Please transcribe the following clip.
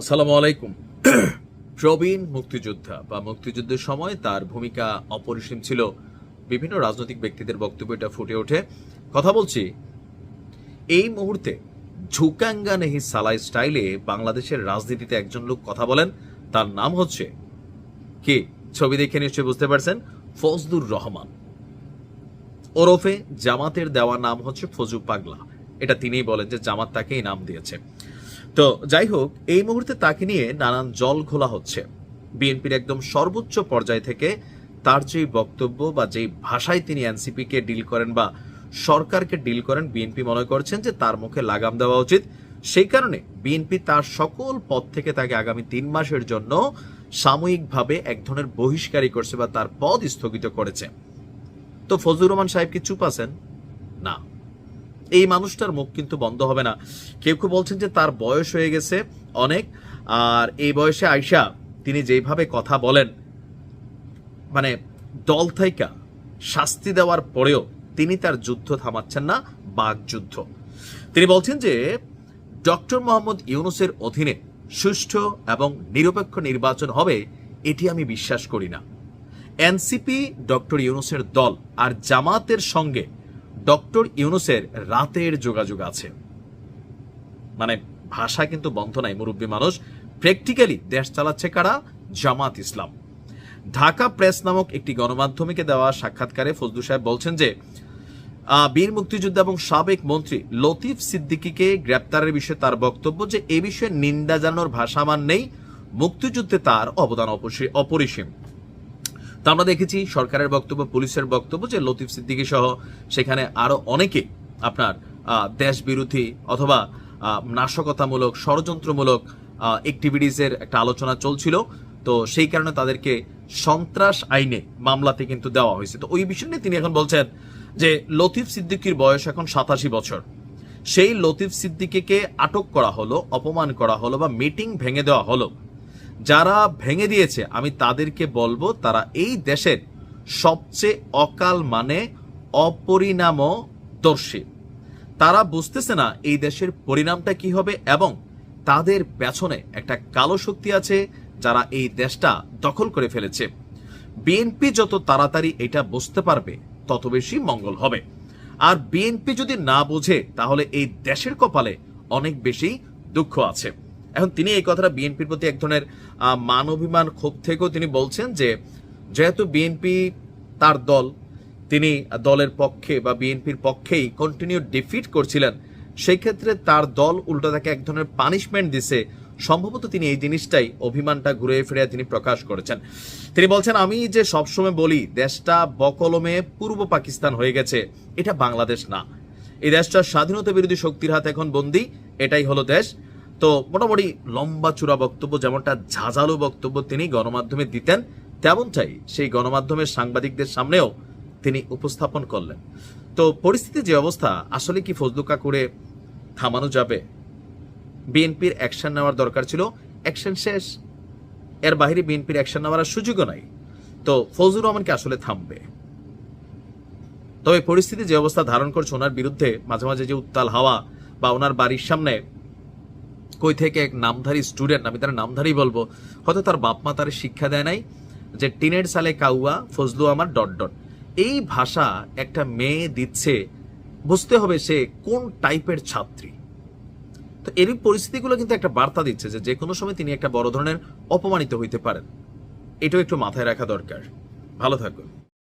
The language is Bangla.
আসসালামু আলাইকুম। প্রবীণ মুক্তিযোদ্ধা বা মুক্তিযুদ্ধের সময় তার ভূমিকা অপরিসীম ছিল। বিভিন্ন রাজনৈতিক ব্যক্তিদের বক্তব্য এটা ফুটে ওঠে। কথা বলছি এই মুহূর্তে ঝুকাঙ্গা নেহি সালাই স্টাইলে বাংলাদেশের রাজনীতিতে একজন লোক কথা বলেন। তার নাম হচ্ছে কি, ছবি দেখে নিশ্চয়ই বুঝতে পারছেন, ফজলুর রহমান ওরফে জামাতের দেওয়া নাম হচ্ছে ফজু পাগলা। এটা তিনিই বলেন যে জামাত তাকেই নাম দিয়েছে। তো যাই হোক, এই মুহূর্তে তাকে নিয়ে নানান জল ঘোলা হচ্ছে। বিএনপির একদম সর্বোচ্চ পর্যায় থেকে তার যে বক্তব্য বা যেই ভাষায় তিনি এনসিপি কে ডিল করেন বা সরকারকে ডিল করেন, বিএনপি মনে করছেন যে তার মুখে লাগাম দেওয়া উচিত। সেই কারণে বিএনপি তার সকল পদ থেকে তাকে আগামী 3 মাসের জন্য সাময়িকভাবে এক ধরনের বহিষ্কারই করছে বা তার পদ স্থগিত করেছে। তো ফজলুর রহমান সাহেব কি চুপ আছেন? না, এই মানুষটার মুখ কিন্তু বন্ধ হবে না। কেউ কেউ বলছেন যে তার বয়স হয়ে গেছে অনেক, আর এই বয়সে আইসা তিনি যেভাবে কথা বলেন, মানে দল থাইকা শাস্তি দেওয়ার পরেও তিনি তার যুদ্ধ থামাচ্ছেন না, বাকযুদ্ধ। তিনি বলছেন যে ডক্টর মোহাম্মদ ইউনূসের অধীনে সুষ্ঠু এবং নিরপেক্ষ নির্বাচন হবে, এটি আমি বিশ্বাস করি না। এনসিপি ডক্টর ইউনূসের দল, আর জামাতের সঙ্গে ডক্টর ইউনূসের রাতের যোগাযোগ আছে। মানে ভাষা কিন্তু বন্ধ নাই, মুরব্বী মানুষ। প্র্যাকটিক্যালি দেশ চালাচ্ছে কারা? জামাত ইসলাম। ঢাকা প্রেস নামক একটি গণমাধ্যমকে দেওয়া সাক্ষাৎকারে ফজলু সাহেব বলছেন যে বীর মুক্তিযোদ্ধা এবং সাবেক মন্ত্রী লতিফ সিদ্দিকীকে গ্রেপ্তারের বিষয়ে তার বক্তব্য যে এ বিষয়ে নিন্দা জানানোর ভাষা আমার নেই, মুক্তিযুদ্ধে তার অবদান অপরিসীম। তো আমরা দেখেছি সরকারের বক্তব্য, পুলিশের বক্তব্য যে লতিফ সিদ্দিকী সহ সেখানে আরো অনেকে আপনার দেশ বিরোধী অথবা নাশকতামূলক, ষড়যন্ত্রমূলক অ্যাক্টিভিটিসের একটা আলোচনা চলছিল। তো সেই কারণে তাদেরকে সন্ত্রাস আইনে মামলাতে কিন্তু দেওয়া হয়েছে। তো ওই বিষয় নিয়ে তিনি এখন বলছেন যে লতিফ সিদ্দিকীর বয়স এখন 87 বছর। সেই লতিফ সিদ্দিকীকে আটক করা হলো, অপমান করা হলো বা মিটিং ভেঙে দেওয়া হলো। যারা ভেঙে দিয়েছে আমি তাদেরকে বলবো তারা এই দেশের সবচেয়ে অকাল মানে অপরিণামদর্শী। তারা বুঝতেছে না এই দেশের পরিণামটা কি হবে, এবং তাদের পেছনে একটা কালো শক্তি আছে যারা এই দেশটা দখল করে ফেলেছে। বিএনপি যত তাড়াতাড়ি এটা বুঝতে পারবে তত বেশি মঙ্গল হবে। আর বিএনপি যদি না বোঝে তাহলে এই দেশের কপালে অনেক বেশি দুঃখ আছে। এখন তিনি এই কথাটা বিএনপির প্রতি এক ধরনের মানবিমান ক্ষোভ থেকেও তিনি বলছেন যে যেহেতু বিএনপি তার দল, তিনি দলের পক্ষে বা বিএনপির পক্ষেই কন্টিনিউ ডিফিট করছিলেন, সেই ক্ষেত্রে তার দল উল্টো তাকে এক ধরনের পানিশমেন্ট দিছে। সম্ভবত তিনি এই জিনিসটাই, অভিমানটা ঘুরে ফিরে তিনি প্রকাশ করেছেন। তিনি বলছেন আমি যে সবসময় বলি দেশটা বকলমে পূর্ব পাকিস্তান হয়ে গেছে, এটা বাংলাদেশ না। এই দেশটা স্বাধীনতা বিরোধী শক্তির হাতে এখন বন্দী, এটাই হলো দেশ। তো মোটামুটি লম্বা চূড়া বক্তব্য, যেমনটা ঝাঁঝালো বক্তব্য তিনি গণমাধ্যমে দিতেন, তেমনটাই সেই গণমাধ্যমের সাংবাদিকদের সামনেও তিনি উপস্থাপন করলেন। তো পরিস্থিতি যে অবস্থা, আসলে কি ফজলু কাকুরে থামানো যাবে? বিএনপির অ্যাকশন নেওয়ার দরকার ছিল, অ্যাকশন শেষ। এর বাইরে বিএনপির অ্যাকশন নেওয়ার সুযোগও নাই। তো ফজলুর রহমানকে আসলে থামবে? তবে পরিস্থিতি যে অবস্থা ধারণ করছে, ওনার বিরুদ্ধে মাঝে মাঝে যে উত্তাল হাওয়া, বা ওনার বাড়ির সামনে কই থেকে এক নামধারী স্টুডেন্ট, আমি তার নামধারী বলবো, হয়তো তার বাপ মা তার শিক্ষা দেয় নাই যে টিনের সালে কাউয়া ফজলু আমার ... এই ভাষা একটা মেয়ে দিচ্ছে, বুঝতে হবে সে কোন টাইপের ছাত্রী। তো এর পরিস্থিতিগুলো কিন্তু একটা বার্তা দিচ্ছে যে যে কোনো সময় তিনি একটা বড় ধরনের অপমানিত হইতে পারেন। এটাও একটু মাথায় রাখা দরকার। ভালো থাকুন।